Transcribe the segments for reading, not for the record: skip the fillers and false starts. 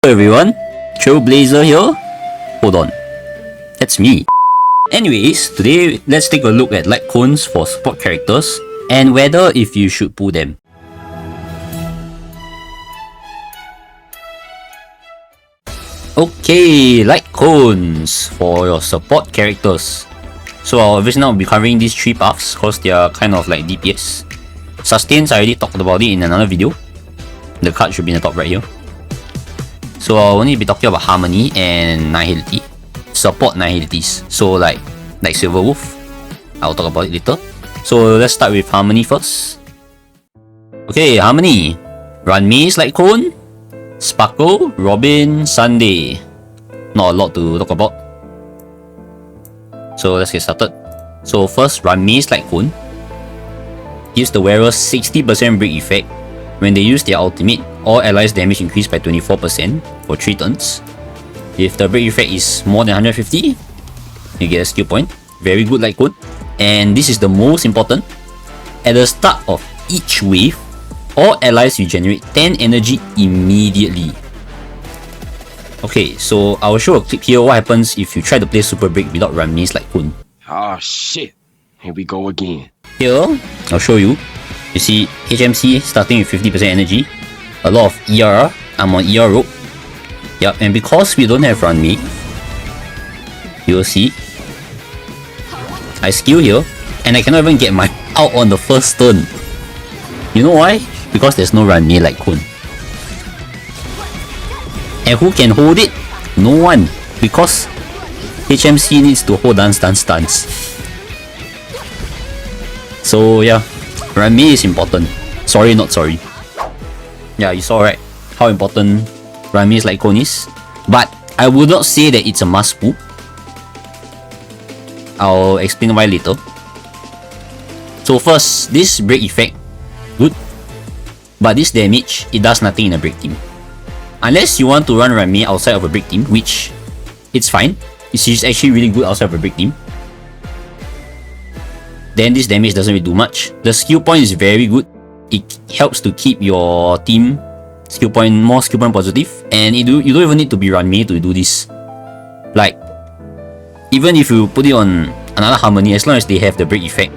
Hello everyone, Trailblazer here. Hold on, that's me. Anyways, today let's take a look at lightcones for support characters and whether if you should pull them. Okay, lightcones for your support characters. So obviously now I'll be covering these three paths because they are kind of like DPS. Sustains, I already talked about it in another video. The card should be in the top right here. So I'll only be talking about Harmony and Nihility. Support Nihilities. So like Silver Wolf. I'll talk about it later. So let's start with Harmony first. Okay, Harmony. Ruan Mei's Lightcone, Sparkle, Robin, Sunday. Not a lot to talk about. So let's get started. So first, Ruan Mei's Lightcone gives the wearer 60% break effect. When they use their ultimate, all allies damage increased by 24% for 3 turns. If the break effect is more than 150, you get a skill point. Very good Lightcone. And this is the most important. At the start of each wave, all allies regenerate 10 energy immediately. Okay, so I will show a clip here what happens if you try to play Super Break without Ruan Mei's Lightcone. Oh shit, here we go again. Here, I'll show you. You see HMC starting with 50% energy, a lot of ER, I'm on ER rope. Yep, and because we don't have Ruan Mei, you will see I skill here and I cannot even get my out on the first turn. You know why? Because there's no Ruan Mei Lightcone. And who can hold it? No one, because HMC needs to hold stance. So yeah, Ruan Mei is important. Sorry, not sorry. Yeah, you saw right how important Ruan Mei's Lightcone is. But I would not say that it's a must pull. I'll explain why later. So first, this break effect, good. But this damage, it does nothing in a break team. Unless you want to run Ruan Mei outside of a break team, which it's fine. It's actually really good outside of a break team. Then this damage doesn't really do much. The skill point is very good. It helps to keep your team more skill point positive. And you don't even need to be Ruan Mei to do this. Like, even if you put it on another Harmony, as long as they have the break effect,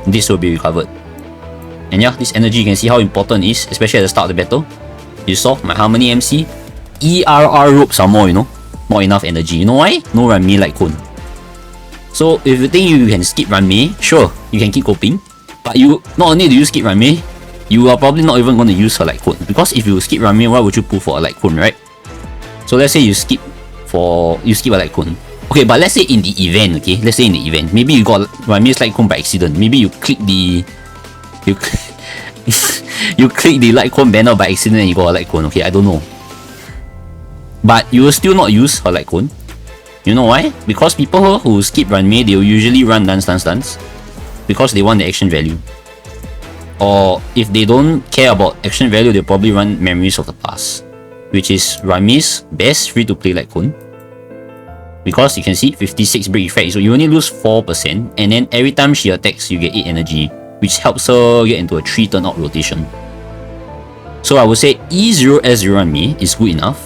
this will be recovered. And yeah, this energy, you can see how important it is, especially at the start of the battle. You saw my Harmony MC, ERR ropes are more, more enough energy. You know why? No Ruan Mei Lightcone. So if you think you can skip Ruan Mei, sure, you can keep coping. But you not only do you skip Ruan Mei, you are probably not even going to use her Lightcone. Because if you skip Ruan Mei, why would you pull for a Lightcone, right? So let's say you skip a Lightcone. Okay, but let's say in the event, okay? Let's say in the event, maybe you got Ruan Mei's Lightcone by accident. Maybe you click the you click the Lightcone banner by accident and you got a Lightcone. Okay, I don't know. But you will still not use her Lightcone. You know why? Because people who skip Ruan Mei, they will usually run dance. Because they want the action value. Or if they don't care about action value, they'll probably run Memories of the Past, which is Ruan Mei's best free-to-play Lightcone. Because you can see 56 break effect, so you only lose 4%, and then every time she attacks, you get 8 energy, which helps her get into a 3 turn out rotation. So I would say E0S0 Ruan Mei is good enough.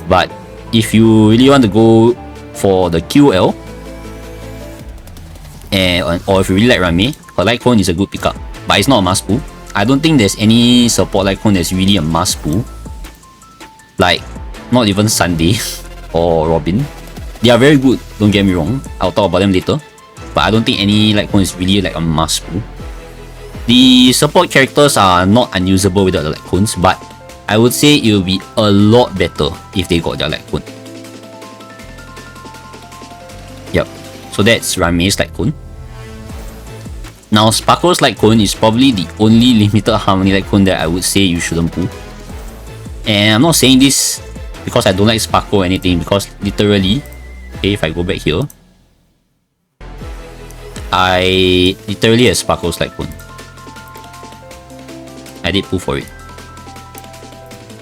But if you really want to go for the QL, or if you really like Ruan Mei, her Lightcone is a good pickup. But it's not a must pull. I don't think there's any support Lightcone that's really a must pull. Like, not even Sunday or Robin. They are very good, don't get me wrong. I'll talk about them later. But I don't think any Lightcone is really like a must pull. The support characters are not unusable without the Lightcones, but I would say it will be a lot better if they got their Lightcone. Yep, so that's Ruan Mei's Lightcone. Now, Sparkle's Lightcone is probably the only limited Harmony Lightcone that I would say you shouldn't pull. And I'm not saying this because I don't like Sparkle or anything, because literally, okay, if I go back here, I literally have Sparkle's Lightcone. I did pull for it.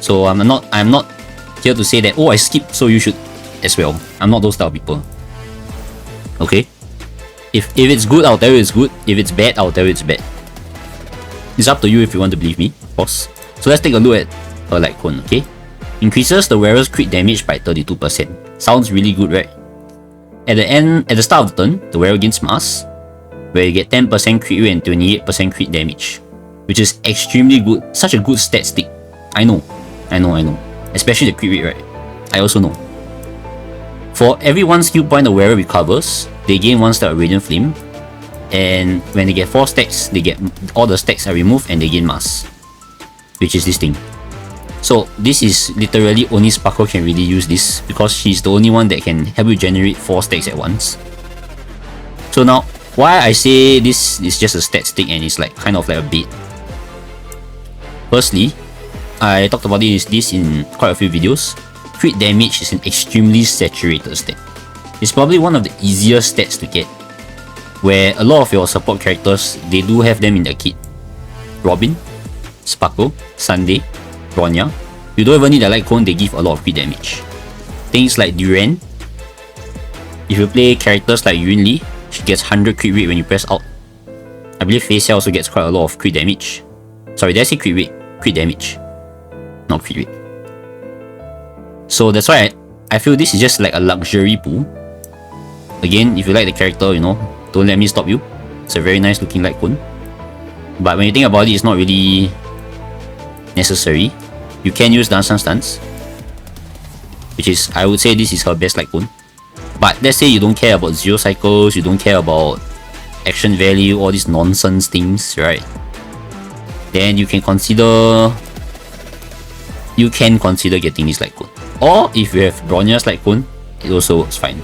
So I'm not here to say that, oh, I skipped, so you should as well. I'm not those type of people. Okay? If it's good, I'll tell you it's good. If it's bad, I'll tell you it's bad. It's up to you if you want to believe me, of course. So let's take a look at her Lightcone, okay? Increases the wearer's crit damage by 32%. Sounds really good, right? At the start of the turn, the wearer gains mass, where you get 10% crit rate and 28% crit damage, which is extremely good. Such a good stat stick. I know. Especially the crit rate, right? I also know. For every 1 skill point the wearer recovers, they gain 1 stack of Radiant Flame, and when they get 4 stacks, they get all the stacks are removed and they gain mass, which is this thing. So this is literally only Sparkle can really use this, because she's the only one that can help you generate 4 stacks at once. So now, why I say this is just a stat stick and it's like kind of like a bait. Firstly, I talked about this in quite a few videos. Crit damage is an extremely saturated stat. It's probably one of the easiest stats to get, where a lot of your support characters, they do have them in their kit. Robin, Sparkle, Sunday, Bronya. You don't even need a light cone, they give a lot of crit damage. Things like Duran. If you play characters like Yun Li, she gets 100 crit rate when you press out. I believe Face also gets quite a lot of crit damage. Sorry, did I say crit rate? Crit damage. Not crit rate. So that's why I feel this is just like a luxury pool. Again, if you like the character, you know, don't let me stop you. It's a very nice looking light cone. But when you think about it, it's not really necessary. You can use Dancing Stance, which is, I would say this is her best light cone. But let's say you don't care about zero cycles, you don't care about action value, all these nonsense things, right? Then you can consider getting this light cone. Or if you have Bronya's light cone, it also works fine.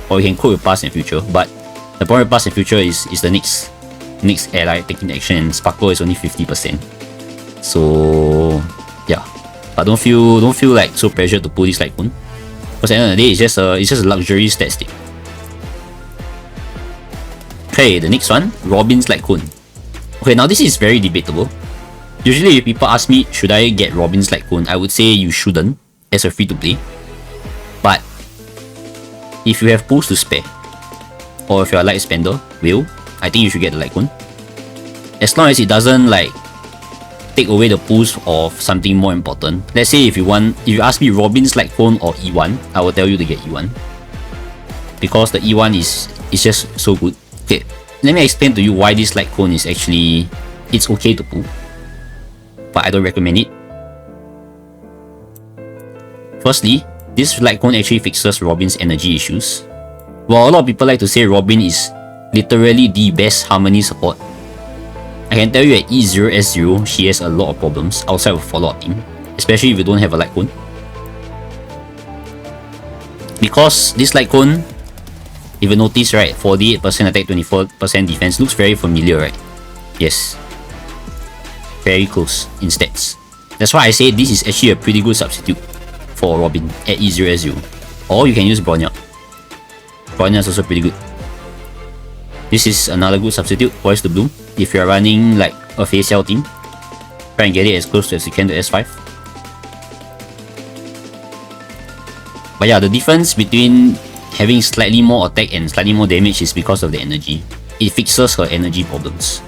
Or you can cope with past and future. But the point with past and future is the next ally taking action, and Sparkle is only 50%. So yeah. But don't feel like so pressured to pull this light cone. Because at the end of the day, it's just a luxury stat stick. Okay, the next one, Robin's light cone. Okay, now this is very debatable. Usually if people ask me, should I get Robin's light cone, I would say you shouldn't, as a free to play. But if you have pools to spare, or if you're a light spender, I think you should get the light cone. As long as it doesn't like take away the pools of something more important. Let's say if you ask me Robin's light cone or E1, I will tell you to get E1. Because the E1 is just so good. Okay, let me explain to you why this light cone is actually, it's okay to pull, but I don't recommend it. Firstly, this light cone actually fixes Robin's energy issues. While a lot of people like to say Robin is literally the best harmony support, I can tell you at E0, S0, she has a lot of problems outside of follow-up team, especially if you don't have a light cone. Because this light cone, if you notice, right, 48% attack, 24% defense, looks very familiar, right? Yes. Very close in stats. That's why I say this is actually a pretty good substitute for Robin at E0, S0. Or you can use Bronya. Bronya is also pretty good. This is another good substitute, Poised to Bloom. If you're running like a Facial team, try and get it as close to as you can to S5. But yeah, the difference between having slightly more attack and slightly more damage is because of the energy. It fixes her energy problems.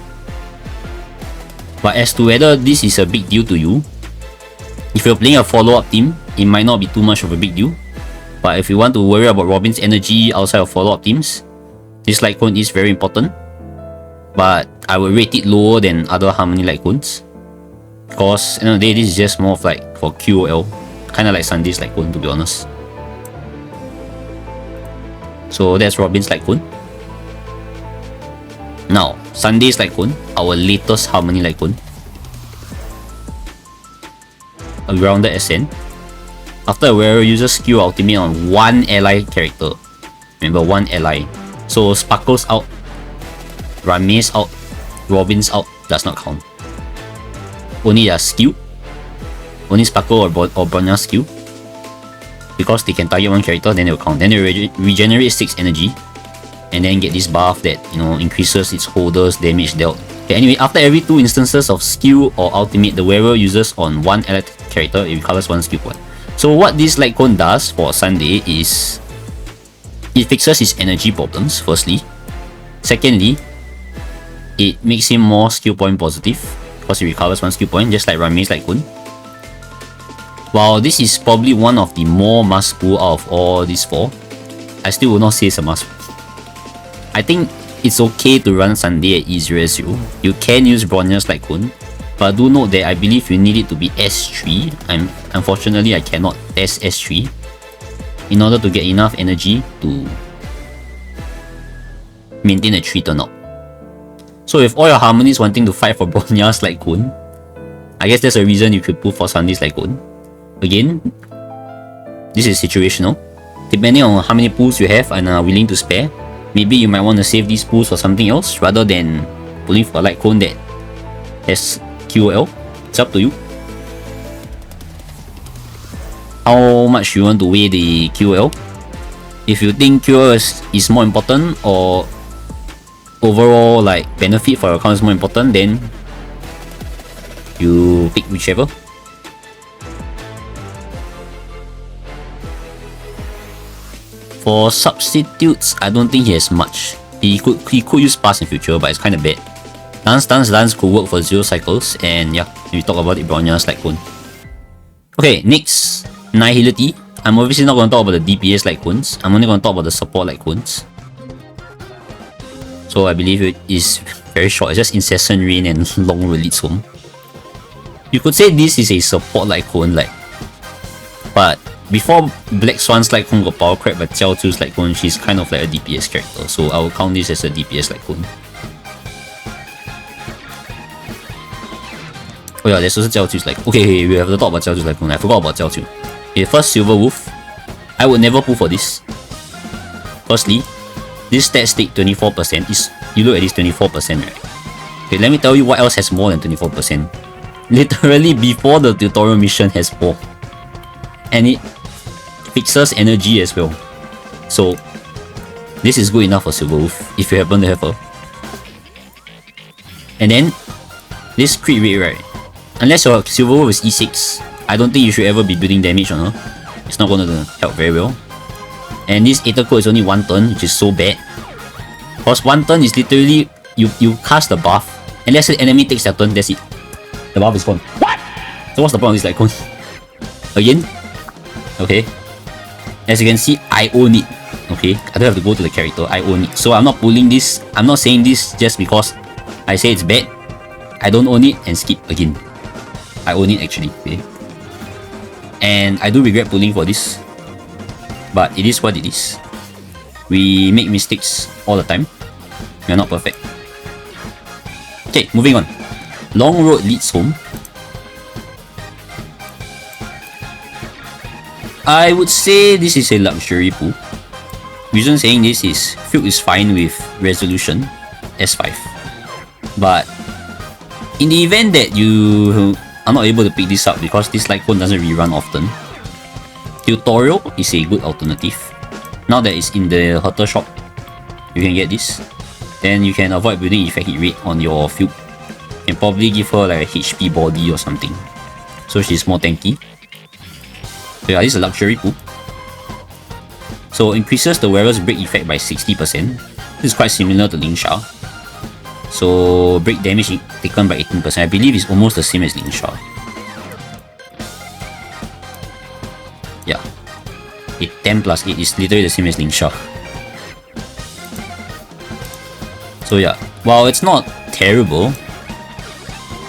But as to whether this is a big deal to you, if you're playing a follow-up team, it might not be too much of a big deal. But if you want to worry about Robin's energy outside of follow-up teams, this light cone is very important. But I would rate it lower than other harmony light cones, because at the end of the day, this is just more of like for QOL, kind of like Sunday's light cone, to be honest. So that's Robin's light cone. Now, Sunday's light cone, our latest harmony light cone. A grounded ascent. After a wearer uses skill ultimate on one ally character. Remember, one ally. So Sparkle's out, Ruan Mei's out, Robin's out, does not count. Only their skill, only Sparkle or Bronya's skill. Because they can target one character, then they will count. Then they regenerate 6 energy, and then get this buff that, you know, increases its holder's damage dealt. Okay, anyway, after every 2 instances of skill or ultimate the wearer uses on one allied character, it recovers 1 skill point. So what this light cone does for Sunday is it fixes his energy problems, firstly. Secondly, it makes him more skill point positive because he recovers 1 skill point, just like Ruan Mei's light cone. While this is probably one of the more must pull out of all these 4, I still will not say it's a must. I think it's okay to run Sunday at E0S0. You can use Bronya's Lightcone, but do note that I believe you need it to be S3. Unfortunately, I cannot test S3 in order to get enough energy to maintain a 3 turnout. So if all your harmonies wanting to fight for Bronya's Lightcone, I guess that's a reason you could pull for Sunday's Lightcone. Again, this is situational. Depending on how many pulls you have and are willing to spare, maybe you might want to save these pulls for something else rather than pulling for a Lightcone that has QOL. It's up to you. How much you want to weigh the QOL? If you think QOL is more important, or overall like benefit for your account is more important, then you pick whichever. For substitutes, I don't think he has much. He could use pass in future, but it's kind of bad. Dance could work for 0 cycles, and yeah, we talk about it, Bronya's Lightcone. Okay, next, Nihility. I'm obviously not going to talk about the DPS Lightcones. I'm only going to talk about the Support Lightcones. So I believe it is very short. It's just Incessant Rain and Long Road Leads Home. You could say this is a Support Lightcone, but before Black Swan's Lightcone got power crept by Jiaoqiu's Lightcone, she's kind of like a DPS character, so I will count this as a DPS Lightcone. Oh yeah, there's also Jiaoqiu's Lightcone. Okay, we have to talk about Jiaoqiu's Lightcone. I forgot about Jiaoqiu. Okay, first Silver Wolf. I would never pull for this. Firstly, this stats take 24%. You look at this 24%, right? Okay, let me tell you what else has more than 24%. Literally before the tutorial mission has 4. And it fixes energy as well. So this is good enough for Silver Wolf if you happen to have her. And then this crit rate, right? Unless your Silver Wolf is E6, I don't think you should ever be building damage on her. It's not going to help very well. And this Aether Code is only 1 turn, which is so bad. Because 1 turn is literally you cast the buff, and let's say the enemy takes their turn, that's it. The buff is gone. What? So what's the point of this Lightcone? Again? Okay. As you can see, I own it. Okay, I don't have to go to the character, I own it. So I'm not pulling this. I'm not saying this just because I say it's bad. I don't own it and skip again. I own it actually. Okay. And I do regret pulling for this, but it is what it is. We make mistakes all the time. We are not perfect. Okay, moving on. Long Road Leads Home. I would say this is a luxury pull. Reason saying this is Fugue is fine with Resolution S5, but in the event that you are not able to pick this up because this Lightcone doesn't rerun often, Tutorial is a good alternative. Now that it's in the Hotel shop, you can get this. Then you can avoid building effect hit rate on your Fugue. You can probably give her like a HP body or something, so she's more tanky. So yeah, this is a luxury pull. So increases the wearer's break effect by 60%. This is quite similar to Ling Sha. So break damage taken by 18%. I believe it's almost the same as Ling Sha. Yeah. 10 plus 8 is literally the same as Ling Sha. So yeah, while it's not terrible,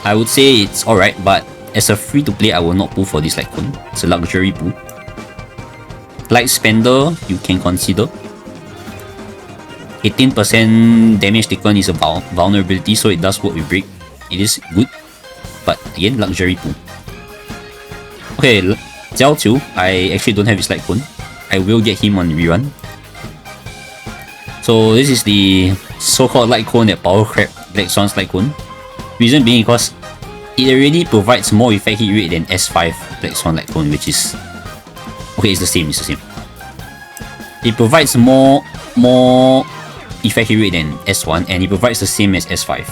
I would say it's alright, but as a free to play, I will not pull for this Lightcone. It's a luxury pull. Light Spender, you can consider. 18% damage taken is a vulnerability, so it does work with break. It is good, but again, luxury pull. Okay, Jiaoqiu, I actually don't have his Lightcone. I will get him on rerun. So this is the so-called Lightcone that power crap Black Swan's Lightcone. Reason being because it already provides more effect hit rate than S5 Black Swan Lightcone, which is okay. It's the same. It provides more effect hit rate than S1, and it provides the same as S5.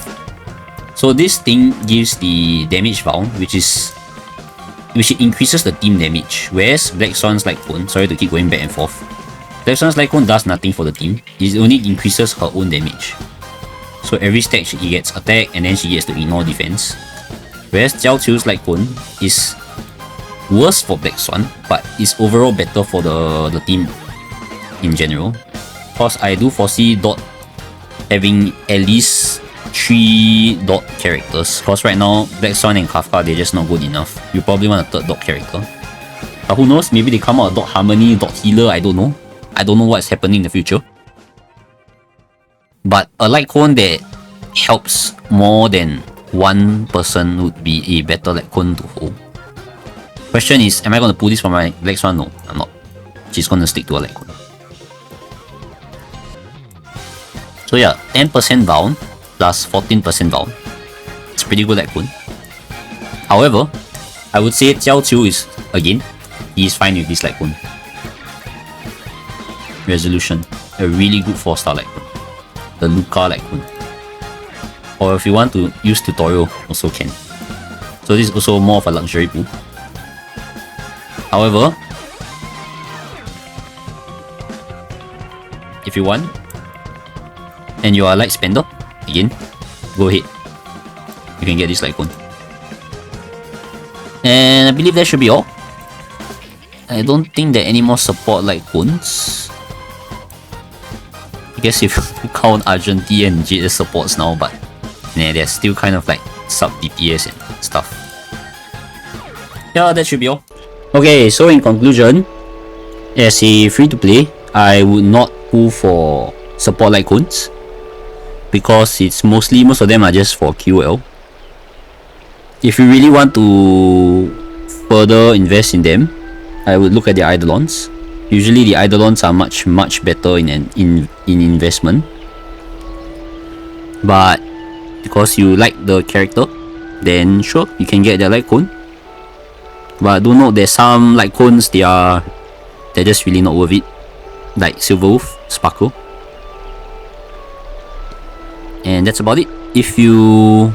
So this thing gives the damage bound, which increases the team damage, whereas Black Swan's Lightcone, sorry to keep going back and forth, Black Swan's Lightcone does nothing for the team. It only increases her own damage. So every stack she gets attack, and then she gets to ignore defense. Whereas Jiaoqiu's Lightcone is worse for Black Swan, but it's overall better for the team in general. Cause I do foresee Dot having at least 3 Dot characters. Cause right now Black Swan and Kafka, they're just not good enough. You probably want a third Dot character. But who knows, maybe they come out a Dot Harmony, Dot Healer, I don't know. I don't know what's happening in the future. But a Lightcone that helps more than one person would be a better Lightcone to hold. Question is, am I going to pull this for my Black Swan? No, I'm not. She's going to stick to a Lightcone. So yeah, 10% bound plus 14% bound. It's pretty good Lightcone. However, I would say Jiaoqiu is, again, he's fine with this Lightcone. Resolution, a really good 4-star Lightcone. The Luca Lightcone. Or if you want to use tutorial, also can. So this is also more of a luxury pool. However, if you want, and you are a light spender, again, go ahead. You can get this Lightcone. And I believe that should be all. I don't think there are any more support Lightcones. I guess if you count Argenti and JS supports now, but nah, they're still kind of like sub DPS and stuff. Yeah, that should be all. Okay, so in conclusion, as a free-to-play, I would not pull for support Lightcones because it's most of them are just for QL. If you really want to further invest in them, I would look at the Eidolons. Usually the Eidolons are much better in investment. But because you like the character, then sure, you can get their Lightcone. But do note there's some Lightcones they're just really not worth it. Like Silverwolf, Sparkle. And that's about it. If you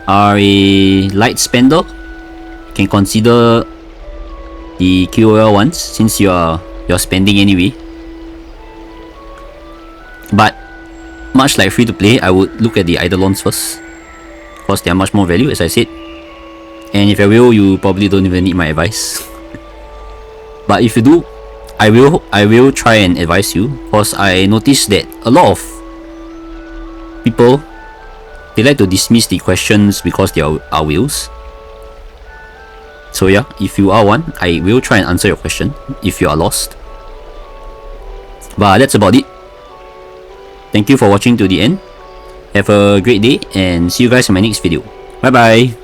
are a light spender, you can consider the QOL ones since you're spending anyway. But much like free to play, I would look at the Eidolons first because they are much more value, as I said. And if I will, you probably don't even need my advice. But if you do, I will try and advise you because I noticed that a lot of people, they like to dismiss the questions because they are whales. So yeah, if you are one, I will try and answer your question if you are lost. But that's about it. Thank you for watching to the end. Have a great day and see you guys in my next video. Bye bye.